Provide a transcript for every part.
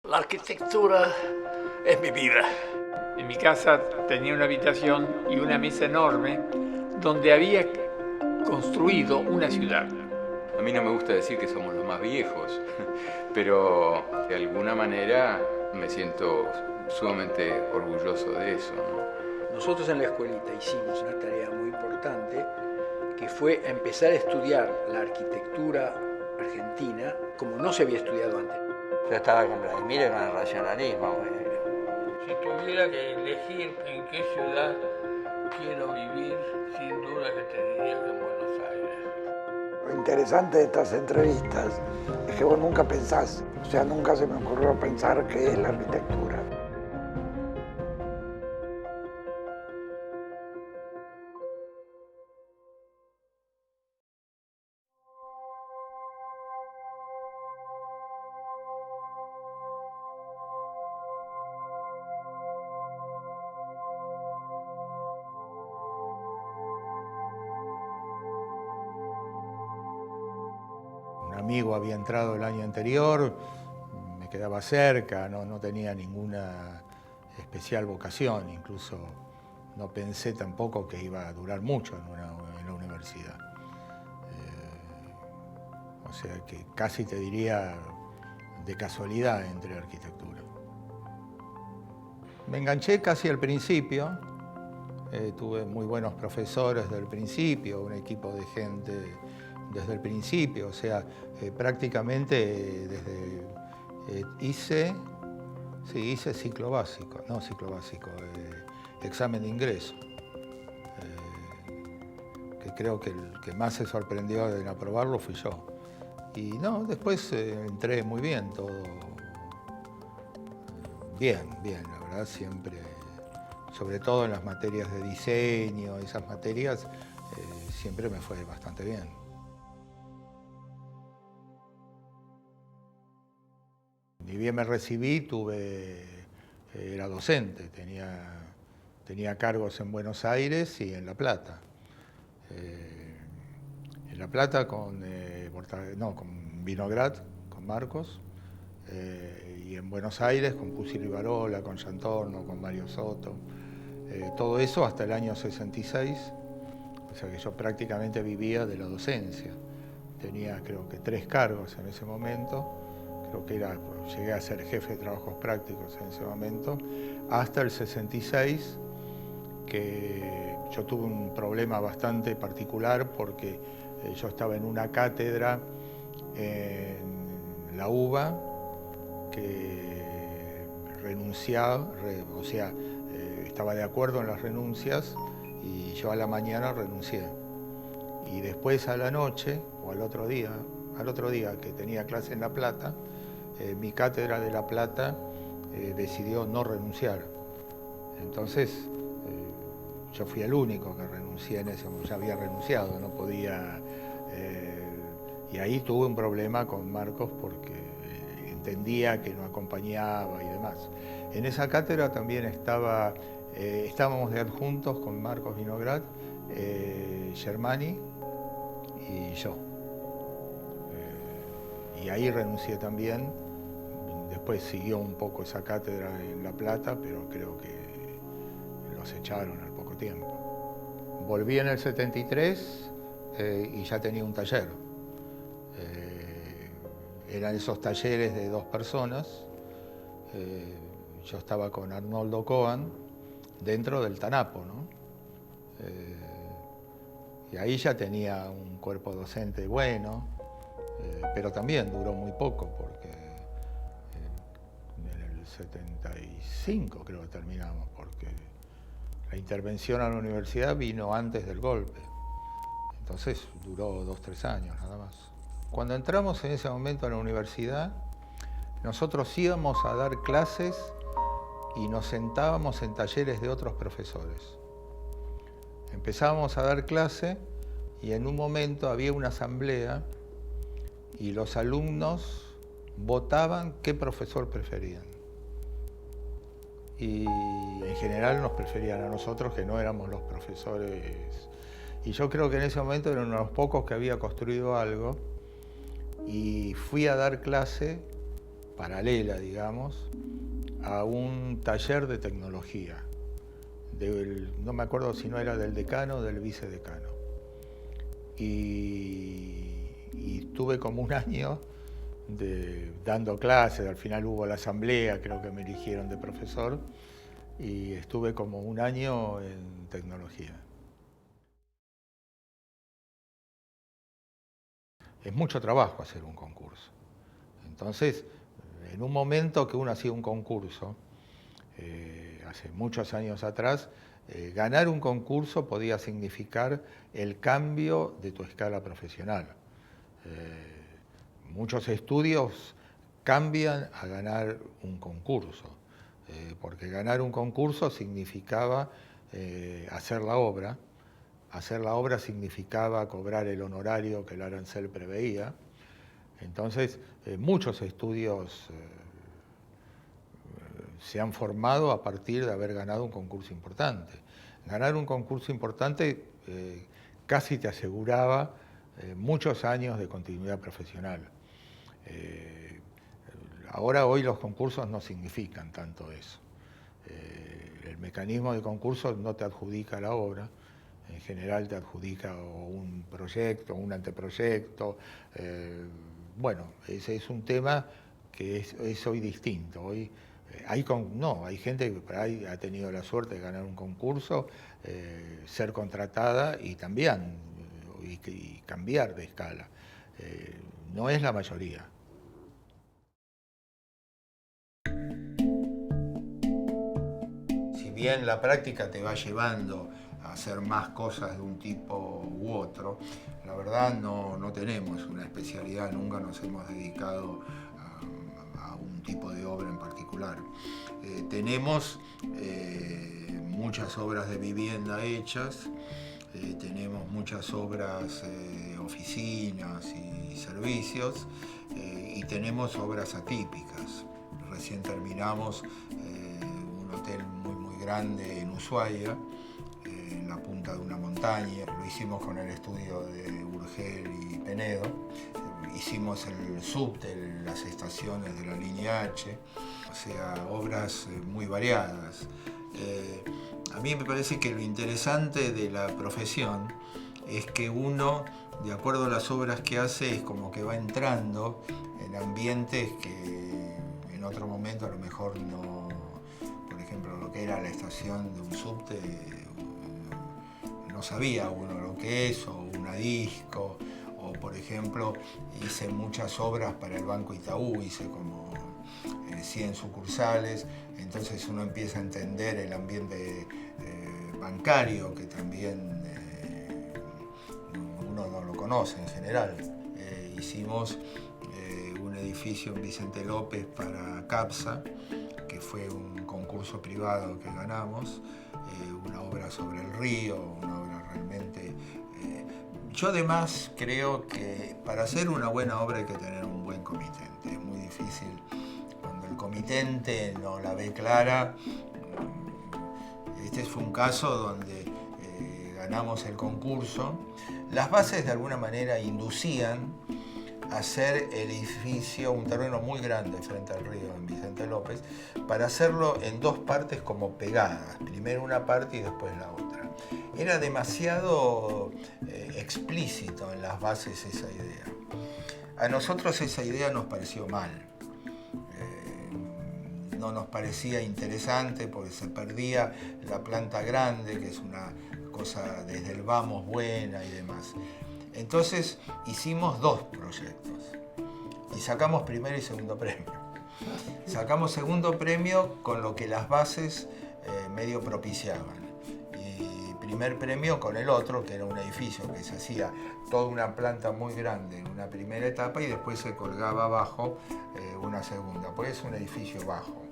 La arquitectura es mi vida. En mi casa tenía una habitación y una mesa enorme donde había construido una ciudad. A mí no me gusta decir que somos los más viejos, pero de alguna manera me siento sumamente orgulloso de eso, ¿no? Nosotros en la escuelita hicimos una tarea muy importante que fue empezar a estudiar la arquitectura argentina como no se había estudiado antes. Yo estaba con Vladimir en el racionalismo. Si tuviera que elegir en qué ciudad quiero vivir, sin duda que te diría que en Buenos Aires. Lo interesante de estas entrevistas es que vos nunca pensás, o sea, nunca se me ocurrió pensar qué es la arquitectura. Un amigo había entrado el año anterior, me quedaba cerca, no tenía ninguna especial vocación, incluso no pensé tampoco que iba a durar mucho en la universidad. O sea que casi te diría de casualidad entré a arquitectura. Me enganché casi al principio, tuve muy buenos profesores desde el principio, un equipo de gente desde el principio, o sea, prácticamente hice examen de ingreso, que creo que el que más se sorprendió en aprobarlo fui yo. Y no, después entré muy bien, todo bien, la verdad, siempre, sobre todo en las materias de diseño, esas materias, siempre me fue bastante bien. Ni bien me recibí, era docente, tenía cargos en Buenos Aires y en La Plata. En La Plata con Vinograd, con Marcos, y en Buenos Aires con Pusilo Ibarola, con Yantorno, con Mario Soto. Todo eso hasta el año 66, o sea que yo prácticamente vivía de la docencia. Tenía creo que 3 cargos en ese momento. Creo que llegué a ser jefe de trabajos prácticos en ese momento, hasta el 66, que yo tuve un problema bastante particular porque yo estaba en una cátedra en la UBA que renunciaba, o sea, estaba de acuerdo en las renuncias y yo a la mañana renuncié. Y después a la noche, o al otro día que tenía clase en La Plata, mi cátedra de La Plata decidió no renunciar. Entonces, yo fui el único que renuncié en ese momento, ya había renunciado, no podía. Y ahí tuve un problema con Marcos porque entendía que no acompañaba y demás. En esa cátedra también estábamos de adjuntos con Marcos Vinograd, Germani y yo. Y ahí renuncié también. Después siguió un poco esa cátedra en La Plata, pero creo que los echaron al poco tiempo. Volví en el 73 y ya tenía un taller. Eran esos talleres de 2 personas. Yo estaba con Arnoldo Cohen dentro del Tanapo, ¿no? Y ahí ya tenía un cuerpo docente bueno, pero también duró muy poco porque en el 75 creo que terminamos, porque la intervención a la universidad vino antes del golpe. Entonces duró 2 o 3 años nada más. Cuando entramos en ese momento a la universidad, nosotros íbamos a dar clases y nos sentábamos en talleres de otros profesores. Empezábamos a dar clase y en un momento había una asamblea y los alumnos votaban qué profesor preferían. Y en general nos preferían a nosotros, que no éramos los profesores. Y yo creo que en ese momento era uno de los pocos que había construido algo y fui a dar clase paralela, digamos, a un taller de tecnología. No me acuerdo si no era del decano o del vicedecano. Y estuve como un año dando clases, al final hubo la asamblea, creo que me eligieron de profesor, y estuve como un año en tecnología. Es mucho trabajo hacer un concurso. Entonces, en un momento que uno hacía un concurso, hace muchos años atrás, ganar un concurso podía significar el cambio de tu escala profesional. Muchos estudios cambian a ganar un concurso, porque ganar un concurso significaba hacer la obra. Hacer la obra significaba cobrar el honorario que el arancel preveía. Entonces, muchos estudios se han formado a partir de haber ganado un concurso importante. Ganar un concurso importante casi te aseguraba muchos años de continuidad profesional. Hoy los concursos no significan tanto eso. El mecanismo de concurso no te adjudica la obra, en general te adjudica un proyecto, un anteproyecto. Bueno, ese es un tema que es hoy distinto. Hoy hay gente que por ahí ha tenido la suerte de ganar un concurso, ser contratada y también y cambiar de escala. No es la mayoría. Si bien la práctica te va llevando a hacer más cosas de un tipo u otro, la verdad no tenemos una especialidad, nunca nos hemos dedicado a un tipo de obra en particular. Tenemos muchas obras de vivienda hechas, tenemos muchas obras de oficinas y servicios, y tenemos obras atípicas. Recién terminamos un hotel muy grande en Ushuaia, en la punta de una montaña. Lo hicimos con el estudio de Urgel y Penedo. Hicimos el subte, las estaciones de la línea H, o sea, obras muy variadas. A mí me parece que lo interesante de la profesión es que uno, de acuerdo a las obras que hace, es como que va entrando en ambientes que en otro momento a lo mejor no. Por ejemplo, lo que era la estación de un subte, no sabía uno lo que es, o una disco, o por ejemplo, hice muchas obras para el Banco Itaú, hice como 100 sucursales, entonces uno empieza a entender el ambiente bancario, que también uno no lo conoce en general. Hicimos un edificio en Vicente López para CAPSA, que fue un concurso privado que ganamos, una obra sobre el río, una obra realmente. Yo además creo que para hacer una buena obra hay que tener un buen comitente. Es muy difícil cuando el comitente no la ve clara. Este fue un caso donde ganamos el concurso. Las bases de alguna manera inducían a hacer el edificio, un terreno muy grande frente al río en Vicente López, para hacerlo en dos partes como pegadas, primero una parte y después la otra. Era demasiado explícito en las bases esa idea. A nosotros esa idea nos pareció mal. No nos parecía interesante porque se perdía la planta grande, que es una cosa desde el vamos buena y demás. Entonces hicimos dos proyectos y sacamos primero y segundo premio. Sacamos segundo premio con lo que las bases medio propiciaban. Y primer premio con el otro, que era un edificio que se hacía toda una planta muy grande en una primera etapa y después se colgaba abajo una segunda, pues es un edificio bajo.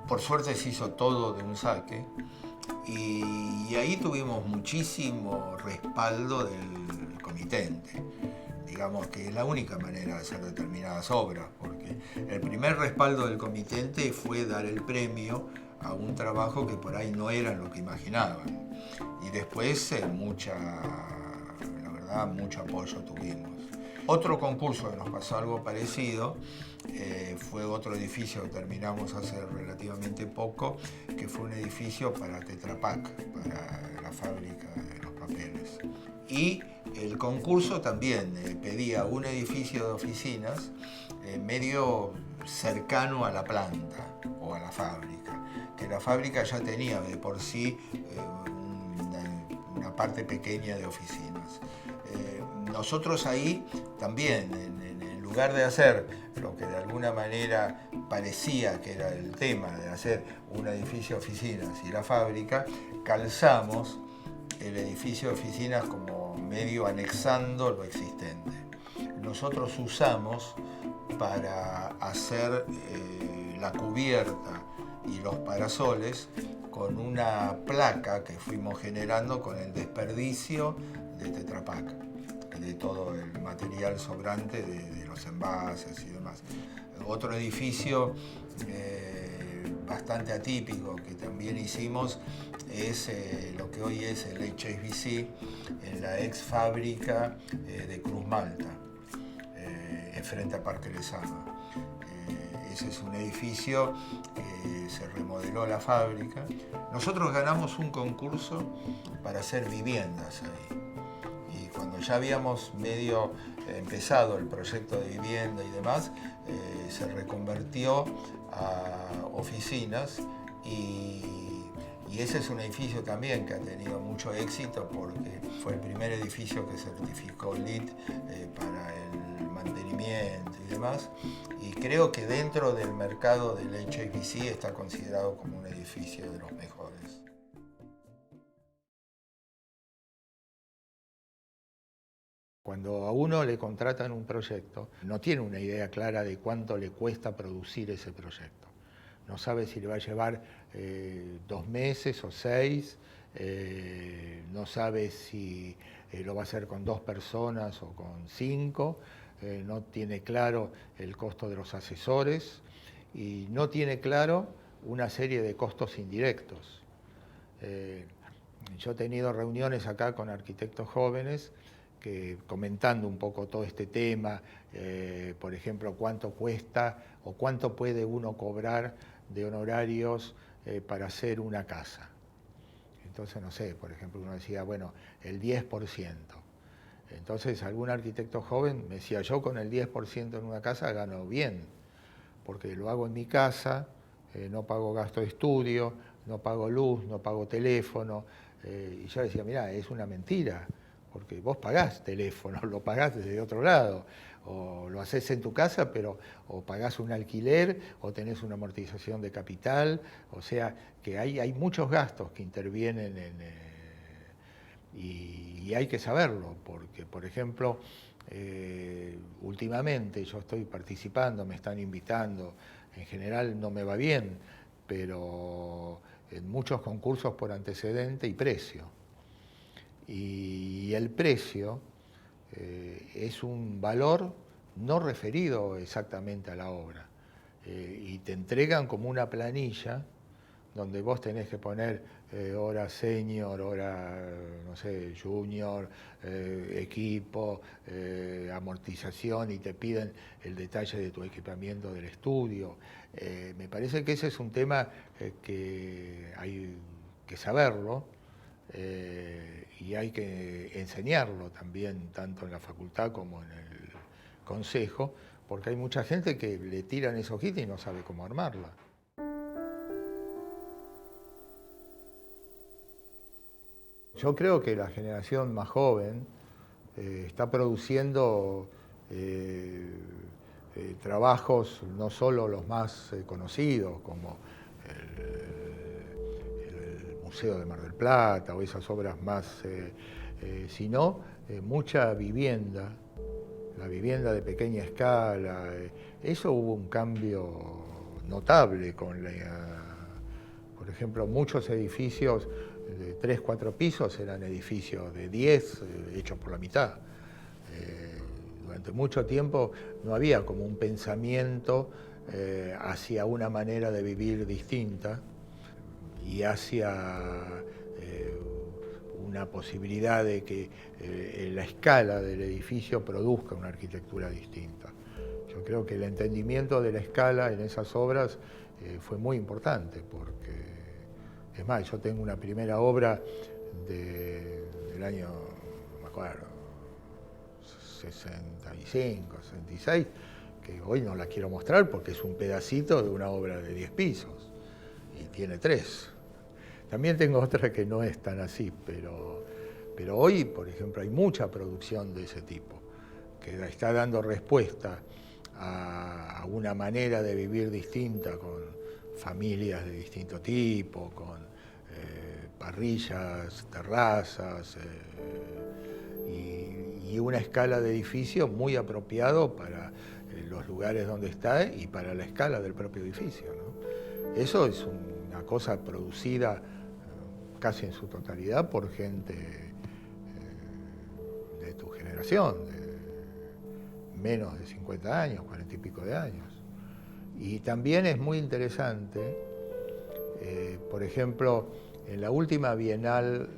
Por suerte se hizo todo de un saque. Y ahí tuvimos muchísimo respaldo del comitente. Digamos que es la única manera de hacer determinadas obras, porque el primer respaldo del comitente fue dar el premio a un trabajo que por ahí no era lo que imaginaban. Y después, la verdad, mucho apoyo tuvimos. Otro concurso que nos pasó algo parecido fue otro edificio que terminamos hace relativamente poco, que fue un edificio para Tetra Pak, para la fábrica de los papeles. Y el concurso también pedía un edificio de oficinas medio cercano a la planta o a la fábrica, que la fábrica ya tenía de por sí una parte pequeña de oficinas. Nosotros ahí también, en lugar de hacer lo que de alguna manera parecía que era el tema de hacer un edificio de oficinas y la fábrica, calzamos el edificio de oficinas como medio anexando lo existente. Nosotros usamos para hacer la cubierta y los parasoles con una placa que fuimos generando con el desperdicio de Tetra Pak, de todo el material sobrante de los envases y demás. Otro edificio bastante atípico que también hicimos es lo que hoy es el HSBC en la ex fábrica de Cruz Malta, frente a Parque Lezama. Ese es un edificio que se remodeló la fábrica. Nosotros ganamos un concurso para hacer viviendas ahí. Y cuando ya habíamos medio empezado el proyecto de vivienda y demás, se reconvirtió a oficinas y ese es un edificio también que ha tenido mucho éxito porque fue el primer edificio que certificó LEED para el mantenimiento y demás, y creo que dentro del mercado del HSBC está considerado como un edificio de los mejores. Cuando a uno le contratan un proyecto, no tiene una idea clara de cuánto le cuesta producir ese proyecto. No sabe si le va a llevar 2 meses o 6, no sabe si lo va a hacer con 2 personas o con 5, no tiene claro el costo de los asesores y no tiene claro una serie de costos indirectos. Yo he tenido reuniones acá con arquitectos jóvenes que comentando un poco todo este tema, por ejemplo, cuánto cuesta o cuánto puede uno cobrar de honorarios para hacer una casa. Entonces, no sé, por ejemplo, uno decía, bueno, el 10%. Entonces, algún arquitecto joven me decía, yo con el 10% en una casa gano bien, porque lo hago en mi casa, no pago gasto de estudio, no pago luz, no pago teléfono. Y yo decía, mirá, es una mentira, porque vos pagás teléfono, lo pagás desde otro lado, o lo haces en tu casa, pero o pagás un alquiler, o tenés una amortización de capital, o sea, que hay muchos gastos que intervienen y hay que saberlo, porque, por ejemplo, últimamente yo estoy participando, me están invitando, en general no me va bien, pero en muchos concursos por antecedente y precio. Y el precio es un valor no referido exactamente a la obra. Y te entregan como una planilla donde vos tenés que poner hora senior, hora, no sé, junior, equipo, amortización y te piden el detalle de tu equipamiento del estudio. Me parece que ese es un tema que hay que saberlo. Y hay que enseñarlo también, tanto en la facultad como en el consejo, porque hay mucha gente que le tiran esa hojita y no sabe cómo armarla. Yo creo que la generación más joven está produciendo trabajos, no solo los más conocidos, como el Museo de Mar del Plata o esas obras más, sino mucha vivienda, la vivienda de pequeña escala. Eso hubo un cambio notable con por ejemplo, muchos edificios de 3, 4 pisos eran edificios de 10 hechos por la mitad. Durante mucho tiempo no había como un pensamiento hacia una manera de vivir distinta y hacia una posibilidad de que la escala del edificio produzca una arquitectura distinta. Yo creo que el entendimiento de la escala en esas obras fue muy importante, porque, es más, yo tengo una primera obra del año, no me acuerdo, 65, 66, que hoy no la quiero mostrar porque es un pedacito de una obra de 10 pisos y tiene 3. También tengo otra que no es tan así, pero hoy, por ejemplo, hay mucha producción de ese tipo, que está dando respuesta a una manera de vivir distinta, con familias de distinto tipo, con parrillas, terrazas, y una escala de edificio muy apropiado para los lugares donde está y para la escala del propio edificio, ¿no? Eso es una cosa producida casi en su totalidad por gente de tu generación, de menos de 50 años, 40 y pico de años. Y también es muy interesante, por ejemplo, en la última Bienal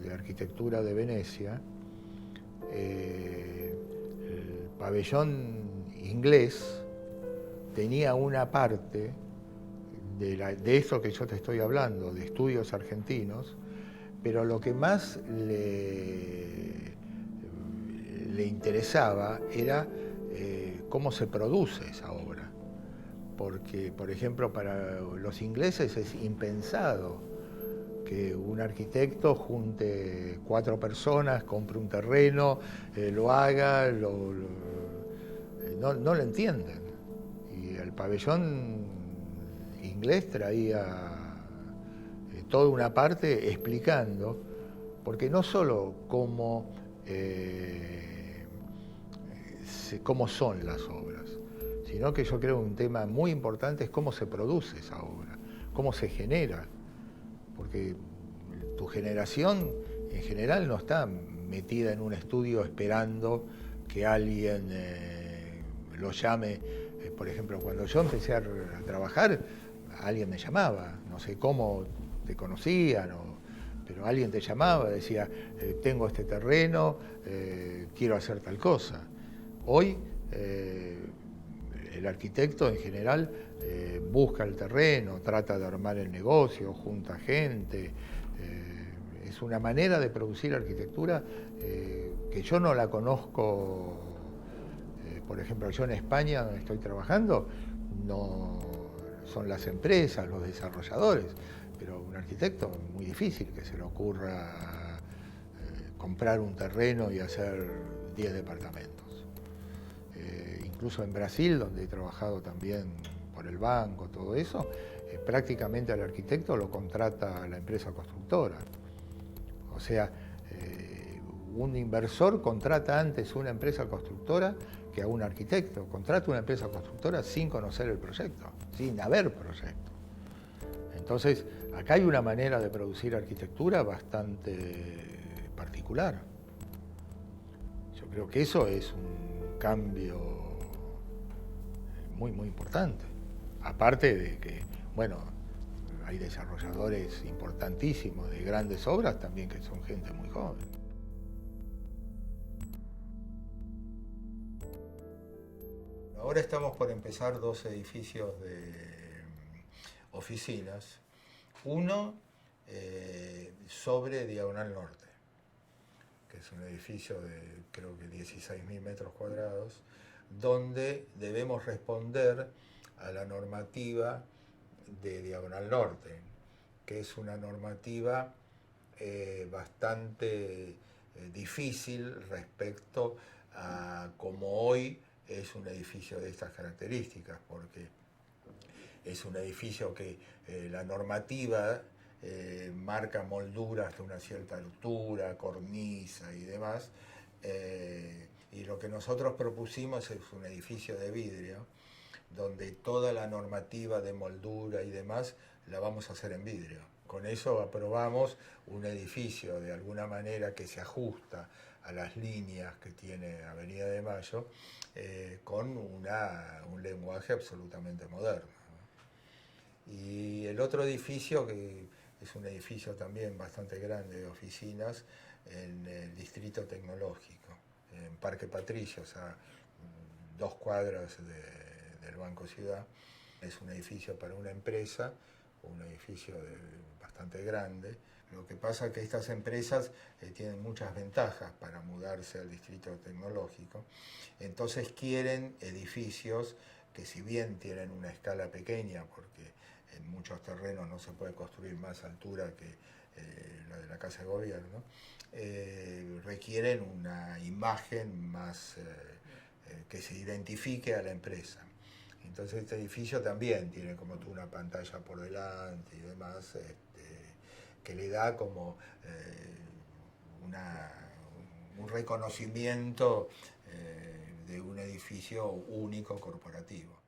de Arquitectura de Venecia, el pabellón inglés tenía una parte de eso que yo te estoy hablando, de estudios argentinos, pero lo que más le interesaba era cómo se produce esa obra. Porque, por ejemplo, para los ingleses es impensado que un arquitecto junte 4 personas, compre un terreno, lo haga, no lo entienden. Y el pabellón inglés traía toda una parte explicando, porque no solo cómo son las obras, sino que yo creo que un tema muy importante es cómo se produce esa obra, cómo se genera, porque tu generación en general no está metida en un estudio esperando que alguien lo llame. Por ejemplo, cuando yo empecé a trabajar, alguien me llamaba, no sé cómo te conocían, pero alguien te llamaba, decía, tengo este terreno, quiero hacer tal cosa. Hoy el arquitecto en general busca el terreno, trata de armar el negocio, junta gente. Es una manera de producir arquitectura que yo no la conozco. Por ejemplo, yo en España, donde estoy trabajando, no son las empresas, los desarrolladores, pero un arquitecto es muy difícil que se le ocurra comprar un terreno y hacer 10 departamentos. Incluso en Brasil, donde he trabajado también por el banco, todo eso, prácticamente al arquitecto lo contrata la empresa constructora. O sea, un inversor contrata antes una empresa constructora que a un arquitecto. Contrata una empresa constructora sin conocer el proyecto, sin haber proyecto. Entonces, acá hay una manera de producir arquitectura bastante particular. Yo creo que eso es un cambio muy, muy importante. Aparte de que, bueno, hay desarrolladores importantísimos de grandes obras también que son gente muy joven. Ahora estamos por empezar 2 edificios de oficinas. Uno sobre Diagonal Norte, que es un edificio de creo que 16.000 metros cuadrados, donde debemos responder a la normativa de Diagonal Norte, que es una normativa bastante difícil respecto a cómo hoy es un edificio de estas características, porque es un edificio que la normativa marca molduras de una cierta altura, cornisa y demás, y lo que nosotros propusimos es un edificio de vidrio, donde toda la normativa de moldura y demás la vamos a hacer en vidrio. Con eso aprobamos un edificio de alguna manera que se ajusta a las líneas que tiene Avenida de Mayo, con un lenguaje absolutamente moderno. Y el otro edificio que es un edificio también bastante grande de oficinas en el distrito tecnológico, en Parque Patricios, a 2 cuadras del Banco Ciudad. Es un edificio para una empresa, un edificio bastante grande. Lo que pasa es que estas empresas tienen muchas ventajas para mudarse al distrito tecnológico, entonces quieren edificios que, si bien tienen una escala pequeña, porque en muchos terrenos no se puede construir más altura que la de la Casa de Gobierno, requieren una imagen más que se identifique a la empresa. Entonces este edificio también tiene como tú una pantalla por delante y demás, que le da como un reconocimiento de un edificio único corporativo.